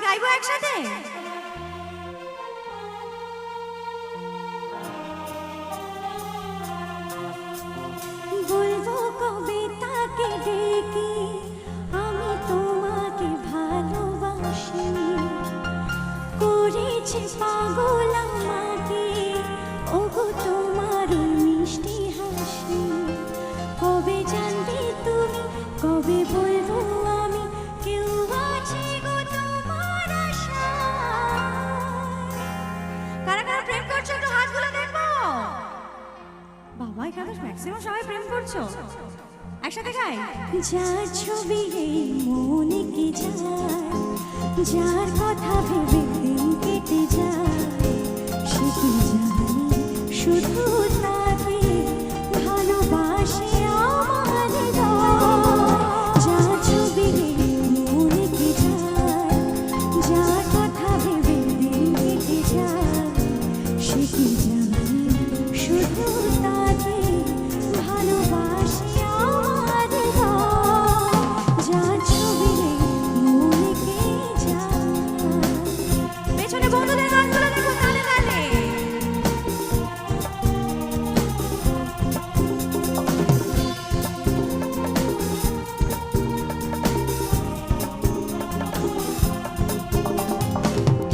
গাইবো একসাথে। বলবো কবে তাকে ডেকে আমি তোমাকে ভালোবাসি, করেছি পাগল আমাকে ওগো তোমার মিষ্টি হাসি। কবে জানবে তুমি, কবে বলবো আমি, কেউ আছে গো তোমার আশায়। কারা কারা প্রেম করছো একটু হাতগুলো দেখবো। বাবা এখানে ম্যাক্সিমাম সবাই প্রেম করছো, একসাথে গাই। যার ছবি এই মনে কে যায়, যার কথা ভেবে দিন কেটে যায়, সে কি জানে শুধু তাকে ভালোবাসে আমার হৃদয়। যার ছবি এই মনে কে যায়, যার কথা ভেবে দিন কেটে যায়, সে কি জানে শুধু তাকে ভালোবাসে আমার হৃদয়। যার ছবি এই মনে কে যায়। পেছনে বন্ধুদের গানগুলো দেখো তালে তালে।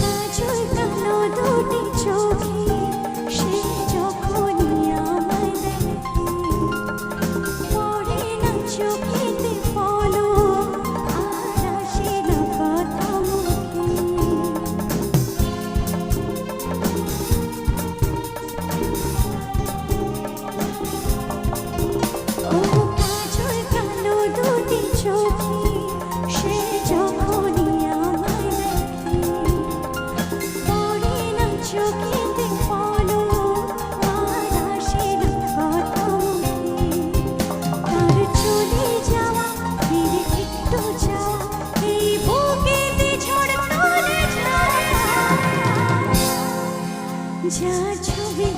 কাজল কালো দুটি চোখে সে যখনই আমায় দেখে, পড়ে না চোখেতে পলক আর আসে না কথা মুখে। ও কাজল কালো দুটি চোখে সে যখনই আমায় দেখে, পড়ে না চোখেতে পলক আর আসে না কথা মুখে। তার চলে যাওয়া ফিরে একটু যাওয়া এই বুকেতে ঝড় তুলে যায়। যার ছবি